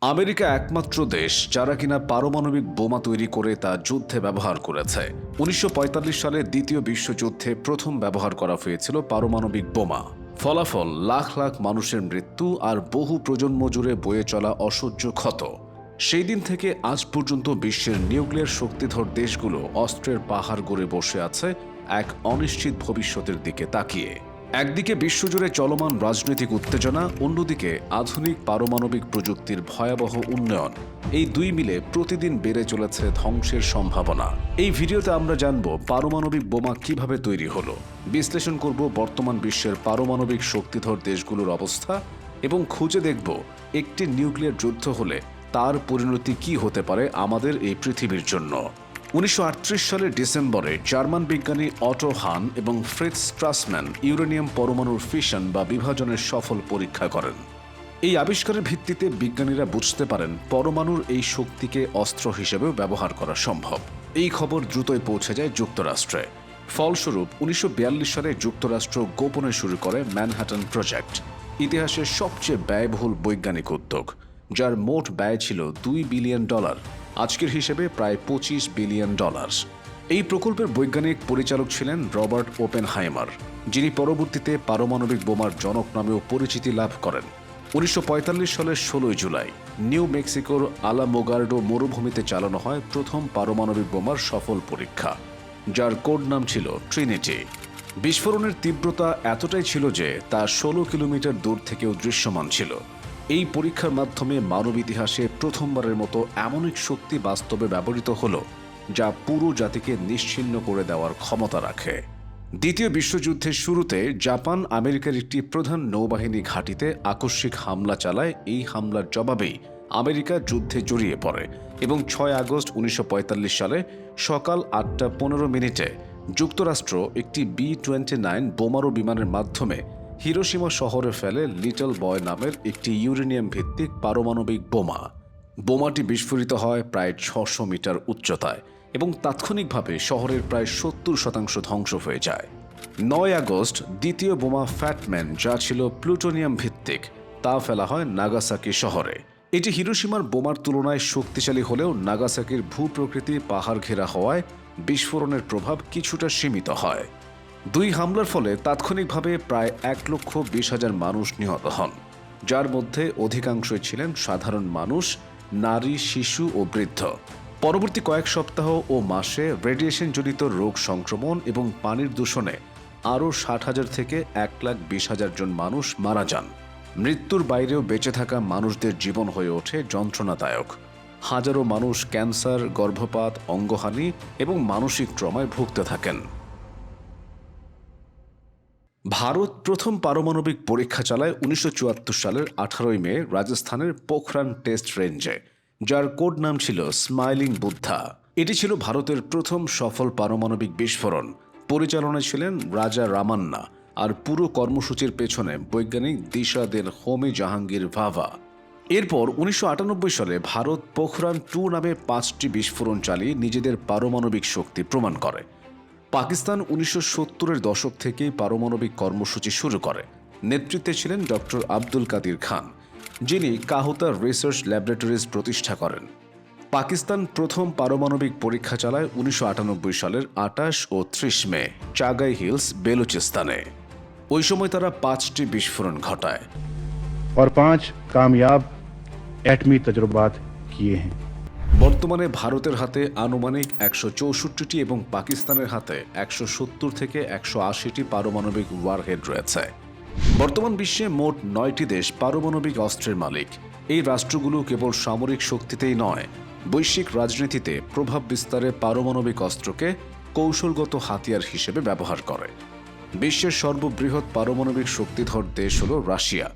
America একমাত্র দেশ যারা কিনা পারমাণবিক বোমা তৈরি করে তা যুদ্ধে ব্যবহার করেছে। ১৯৪৫ সালে দ্বিতীয় বিশ্বযুদ্ধে প্রথম ব্যবহার করা হয়েছিল পারমাণবিক বোমা। ফলাফল লাখ লাখ মানুষের মৃত্যু আর বহু প্রজন্ম জুড়ে বয়ে চলা অসহ্য ক্ষত। সেই দিন থেকে আজ পর্যন্ত বিশ্বের নিউক্লিয়ার শক্তিধর দেশগুলো অস্ত্রের পাহাড় গড়ে বসে আছে এক অনিশ্চিত ভবিষ্যতের দিকে তাকিয়ে। একদিকে বিশ্বজুড়ে চলমান রাজনৈতিক উত্তেজনা, অন্যদিকে আধুনিক পারমাণবিক প্রযুক্তির ভয়াবহ উন্নয়ন। এই দুই মিলে প্রতিদিন বেড়ে চলেছে ধ্বংসের সম্ভাবনা। এই ভিডিওতে আমরা জানব পারমাণবিক বোমা কিভাবে তৈরি হলো, বিশ্লেষণ করব বর্তমান বিশ্বের পারমাণবিক শক্তিধর দেশগুলোর অবস্থা এবং খুঁজে দেখব একটি নিউক্লিয়ার যুদ্ধ হলে তার পরিণতি কি হতে পারে আমাদের এই পৃথিবীর জন্য। ১৯৩৮ সালের ডিসেম্বরে জার্মান বিজ্ঞানী অটো হান এবং ফ্রিটজ স্ট্রাসম্যান ইউরেনিয়াম পরমাণুর ফিশন বা বিভাজনের সফল পরীক্ষা করেন। এই আবিষ্কারের ভিত্তিতে বিজ্ঞানীরা বুঝতে পারেন পরমাণুর এই শক্তিকে অস্ত্র হিসেবেও ব্যবহার করা সম্ভব। এই খবর দ্রুতই পৌঁছে যায় যুক্তরাষ্ট্রে। ফলস্বরূপ ১৯৪২ সালে যুক্তরাষ্ট্র গোপনে শুরু করে ম্যানহাটন প্রজেক্ট, ইতিহাসের সবচেয়ে ব্যয়বহুল বৈজ্ঞানিক উদ্যোগ, যার মোট ব্যয় ছিল $2 বিলিয়ন, আজকের হিসেবে প্রায় $25 বিলিয়ন। এই প্রকল্পের বৈজ্ঞানিক পরিচালক ছিলেন রবার্ট ওপেনহাইমার, যিনি পরবর্তীতে পারমাণবিক বোমার জনক নামেও পরিচিতি লাভ করেন। ১৯৪৫ সালের ১৬ জুলাই নিউ মেক্সিকোর আলামোগার্ডো মরুভূমিতে চালানো হয় প্রথম পারমাণবিক বোমার সফল পরীক্ষা, যার কোড নাম ছিল ট্রিনিটি। বিস্ফোরণের তীব্রতা এতটাই ছিল যে তা ১৬ কিলোমিটার দূর থেকেও দৃশ্যমান ছিল। এই পরীক্ষার মাধ্যমে মানব ইতিহাসে প্রথমবারের মতো এমন এক শক্তি বাস্তবে ব্যবহৃত হলো যা পুরো জাতিকে নিশ্চিহ্ন করে দেওয়ার ক্ষমতা রাখে। দ্বিতীয় বিশ্বযুদ্ধের শুরুতে জাপান আমেরিকার একটি প্রধান নৌবাহিনী ঘাঁটিতে আকস্মিক হামলা চালায়। এই হামলার জবাবেই আমেরিকা যুদ্ধে জড়িয়ে পড়ে এবং ৬ আগস্ট ১৯৪৫ সালে সকাল ৮টা ১৫ যুক্তরাষ্ট্র একটি B-29 বোমারু বিমানের মাধ্যমে হিরোশিমা শহরে ফেলে লিটল বয় নামের একটি ইউরেনিয়াম ভিত্তিক পারমাণবিক বোমা। বোমাটি বিস্ফোরিত হয় প্রায় ৬০০ মিটার উচ্চতায় এবং তাৎক্ষণিকভাবে শহরের প্রায় ৭০% ধ্বংস হয়ে যায়। ৯ আগস্ট দ্বিতীয় বোমা ফ্যাটম্যান, যা ছিল প্লুটোনিয়াম ভিত্তিক, তা ফেলা হয় নাগাসাকি শহরে। এটি হিরোশিমার বোমার তুলনায় শক্তিশালী হলেও নাগাসাকির ভূপ্রকৃতি পাহাড় ঘেরা হওয়ায় বিস্ফোরণের প্রভাব কিছুটা সীমিত হয়। দুই হামলার ফলে তাৎক্ষণিকভাবে প্রায় ১,২০,০০০ মানুষ নিহত হন, যার মধ্যে অধিকাংশই ছিলেন সাধারণ মানুষ, নারী, শিশু ও বৃদ্ধ। পরবর্তী কয়েক সপ্তাহ ও মাসে রেডিয়েশনজনিত রোগ সংক্রমণ এবং পানির দূষণে আরও ৬০,০০০ থেকে ১,২০,০০০ জন মানুষ মারা যান। মৃত্যুর বাইরেও বেঁচে থাকা মানুষদের জীবন হয়ে ওঠে যন্ত্রণাদায়ক। হাজারো মানুষ ক্যান্সার, গর্ভপাত, অঙ্গহানি এবং মানসিক ট্রমায় ভুগতে থাকেন। ভারত প্রথম পারমাণবিক পরীক্ষা চালায় ১৯৭৪ সালের ১৮ মে রাজস্থানের পোখরান টেস্ট রেঞ্জে, যার কোড নাম ছিল স্মাইলিং বুদ্ধা। এটি ছিল ভারতের প্রথম সফল পারমাণবিক বিস্ফোরণ। পরিচালনায় ছিলেন রাজা রামান্না, আর পুরো কর্মসূচির পেছনে বৈজ্ঞানিক দিশা দেন হোমি জাহাঙ্গীর ভাভা। এরপর ১৯৯৮ সালে ভারত পোখরান ২ নামে ৫টি বিস্ফোরণ চালিয়ে নিজেদের পারমাণবিক শক্তি প্রমাণ করে। পাকিস্তান ১৯৭০-এর দশক থেকেই পারমাণবিক কর্মসূচি শুরু করে। নেতৃত্বে ছিলেন ডক্টর আব্দুল কাদির খান, যিনি কাহুতা রিসার্চ ল্যাবরেটরিজ প্রতিষ্ঠা করেন। পাকিস্তান প্রথম পারমাণবিক পরীক্ষা চালায় ১৯৯৮ সালের ২৮ ও ৩০ মে চাগাই হিলস, বেলুচিস্তানে। ওই সময় তারা ৫টি বিস্ফোরণ ঘটায় और 5 कामयाब एटमी तजुर्बात किए हैं। বর্তমানে ভারতের হাতে আনুমানিক ১৬৪টি এবং পাকিস্তানের হাতে ১৭০ থেকে ১৮০টি পারমাণবিক ওয়ারহেড রয়েছে। বর্তমান বিশ্বে মোট ৯টি দেশ পারমাণবিক অস্ত্রের মালিক। এই রাষ্ট্রগুলো কেবল সামরিক শক্তিতেই নয়, বৈশ্বিক রাজনীতিতে প্রভাব বিস্তারে পারমাণবিক অস্ত্রকে কৌশলগত হাতিয়ার হিসেবে ব্যবহার করে। বিশ্বের সর্ববৃহৎ পারমাণবিক শক্তিধর দেশ হল রাশিয়া,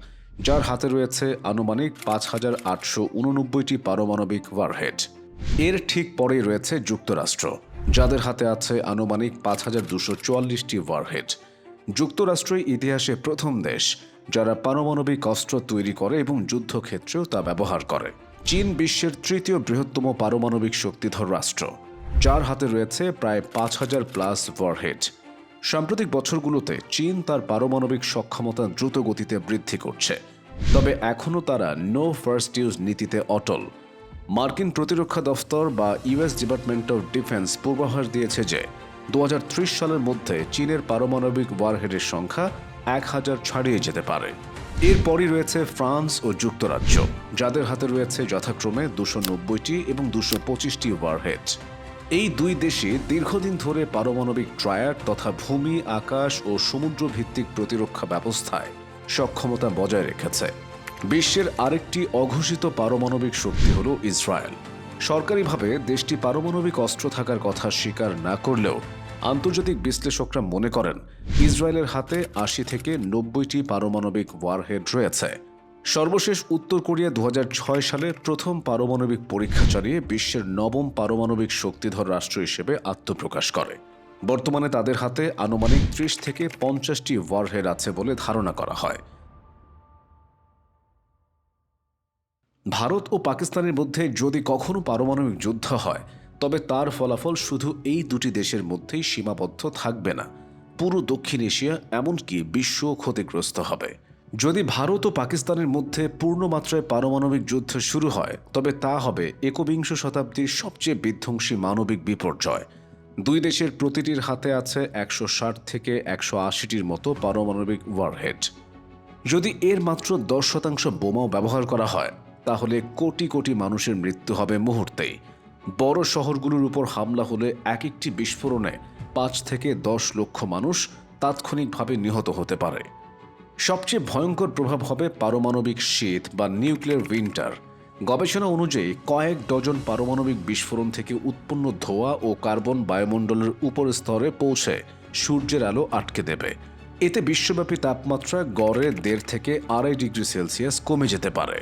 যার হাতে রয়েছে আনুমানিক ৫,৮৮৯টি পারমাণবিক ওয়ারহেড। এর ঠিক পরেই রয়েছে যুক্তরাষ্ট্র, যাদের হাতে আছে আনুমানিক ৫,২৪৪টি ওয়ারহেড। যুক্তরাষ্ট্রই ইতিহাসে প্রথম দেশ যারা পারমাণবিক অস্ত্র তৈরি করে এবং যুদ্ধক্ষেত্রেও তা ব্যবহার করে। চীন বিশ্বের তৃতীয় বৃহত্তম পারমাণবিক শক্তিধর রাষ্ট্র, যার হাতে রয়েছে প্রায় ৫,০০০+ ওয়ারহেড। সাম্প্রতিক বছরগুলোতে চীন তার পারমাণবিক সক্ষমতা দ্রুত গতিতে বৃদ্ধি করছে তবে এখনও তারা নো ফার্স্ট ইউজ নীতিতে অটল। মার্কিন প্রতিরক্ষা দফতর বা ইউএস ডিপার্টমেন্ট অফ ডিফেন্স পূর্বাভাস দিয়েছে যে 2030 সালের মধ্যে চীনের পারমাণবিক ওয়ারহেডের সংখ্যা 1000 ছাড়িয়ে যেতে পারে। এরপরই রয়েছে ফ্রান্স ও যুক্তরাজ্য, যাদের হাতে রয়েছে যথাক্রমে 290টি এবং 225টি ওয়ারহেড। এই দুই দেশই দীর্ঘদিন ধরে পারমাণবিক ট্রায়াড তথা ভূমি, আকাশ ও সমুদ্র ভিত্তিক প্রতিরক্ষা ব্যবস্থায় সক্ষমতা বজায় রেখেছে। বিশ্বের আরেকটি অঘোষিত পারমাণবিক শক্তি হল ইসরায়েল। সরকারিভাবে দেশটি পারমাণবিক অস্ত্র থাকার কথা স্বীকার না করলেও আন্তর্জাতিক বিশ্লেষকরা মনে করেন ইসরায়েলের হাতে 80 থেকে 90টি পারমাণবিক ওয়ারহেড রয়েছে। সর্বশেষ উত্তর কোরিয়া 2006 সালে প্রথম পারমাণবিক পরীক্ষা চালিয়ে বিশ্বের 9ম পারমাণবিক শক্তিধর রাষ্ট্র হিসেবে আত্মপ্রকাশ করে। বর্তমানে তাদের হাতে আনুমানিক 30 থেকে 50টি ওয়ারহেড আছে বলে ধারণা করা হয়। ভারত ও পাকিস্তানের মধ্যে যদি কখনো পারমাণবিক যুদ্ধ হয়, তবে তার ফলাফল শুধু এই দুটি দেশের মধ্যেই সীমাবদ্ধ থাকবে না, পুরো দক্ষিণ এশিয়া এমনকি বিশ্ব ক্ষতিগ্রস্ত হবে। যদি ভারত ও পাকিস্তানের মধ্যে পূর্ণমাত্রায় পারমাণবিক যুদ্ধ শুরু হয়, তবে তা হবে একবিংশ শতাব্দীর সবচেয়ে বিধ্বংসী মানবিক বিপর্যয়। দুই দেশের প্রতিটির হাতে আছে 160 থেকে 180টির মতো পারমাণবিক ওয়ারহেড। যদি এর মাত্র 10% বোমাও ব্যবহার করা হয়, তাহলে কোটি কোটি মানুষের মৃত্যু হবে মুহূর্তেই। বড় শহরগুলোর উপর হামলা হলে এক একটি বিস্ফোরণে 5 থেকে 10 লক্ষ মানুষ তাৎক্ষণিকভাবে নিহত হতে পারে। সবচেয়ে ভয়ঙ্কর প্রভাব হবে পারমাণবিক শীত বা নিউক্লিয়ার উইন্টার। গবেষণা অনুযায়ী কয়েক ডজন পারমাণবিক বিস্ফোরণ থেকে উৎপন্ন ধোঁয়া ও কার্বন বায়ুমণ্ডলের উপর স্তরে পৌঁছে সূর্যের আলো আটকে দেবে। এতে বিশ্বব্যাপী তাপমাত্রা গড়ে 1.5 থেকে 2.5 ডিগ্রি সেলসিয়াস কমে যেতে পারে।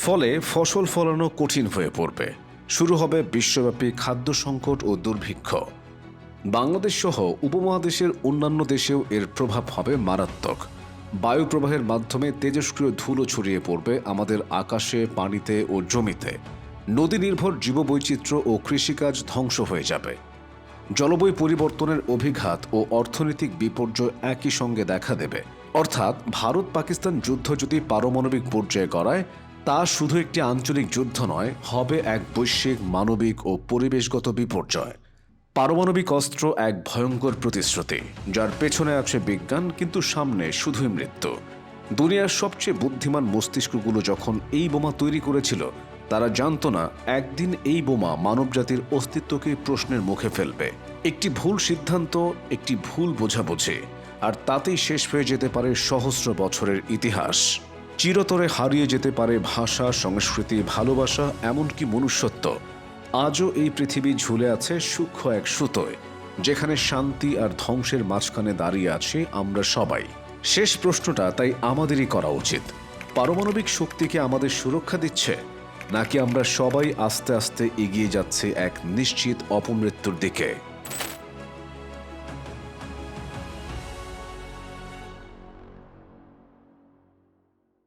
ফলে ফসল ফলানো কঠিন হয়ে পড়বে। শুরু হবে বিশ্বব্যাপী খাদ্য সংকট ও দুর্ভিক্ষ। বাংলাদেশ সহ উপমহাদেশের অন্যান্য দেশেও এর প্রভাব হবে মারাত্মক। বায়ু প্রবাহের মাধ্যমে তেজস্ক্রিয় ধুলো ছড়িয়ে পড়বে আমাদের আকাশে, পানিতে ও জমিতে। নদী নির্ভর জীববৈচিত্র্য ও কৃষিকাজ ধ্বংস হয়ে যাবে। জলবায়ু পরিবর্তনের অভিঘাত ও অর্থনৈতিক বিপর্যয় একই সঙ্গে দেখা দেবে। অর্থাৎ ভারত পাকিস্তান যুদ্ধ যদি পারমাণবিক পর্যায়ে গড়ায়, তা শুধু একটি আঞ্চলিক যুদ্ধ নয়, হবে এক বৈশ্বিক মানবিক ও পরিবেশগত বিপর্যয়। পারমাণবিক অস্ত্র এক ভয়ঙ্কর প্রতিশ্রুতি, যার পেছনে আছে বিজ্ঞান, কিন্তু সামনে শুধুই মৃত্যু। দুনিয়ার সবচেয়ে বুদ্ধিমান মস্তিষ্কগুলো যখন এই বোমা তৈরি করেছিল, তারা জানত না একদিন এই বোমা মানবজাতির অস্তিত্বকে প্রশ্নের মুখে ফেলবে। একটি ভুল সিদ্ধান্ত, একটি ভুল বোঝাবুঝি, আর তাতেই শেষ হয়ে যেতে পারে সহস্র বছরের ইতিহাস। চিরতরে হারিয়ে যেতে পারে ভাষা, সংস্কৃতি, ভালোবাসা, এমনকি মনুষ্যত্ব। আজও এই পৃথিবী ঝুলে আছে সূক্ষ্ম এক সুতোয়, যেখানে শান্তি আর ধ্বংসের মাঝখানে দাঁড়িয়ে আছি আমরা সবাই। শেষ প্রশ্নটা তাই আমাদেরই করা উচিত: পারমাণবিক শক্তিকে আমাদের সুরক্ষা দিচ্ছে, নাকি আমরা সবাই আস্তে আস্তে এগিয়ে যাচ্ছি এক নিশ্চিত অপমৃত্যুর দিকে?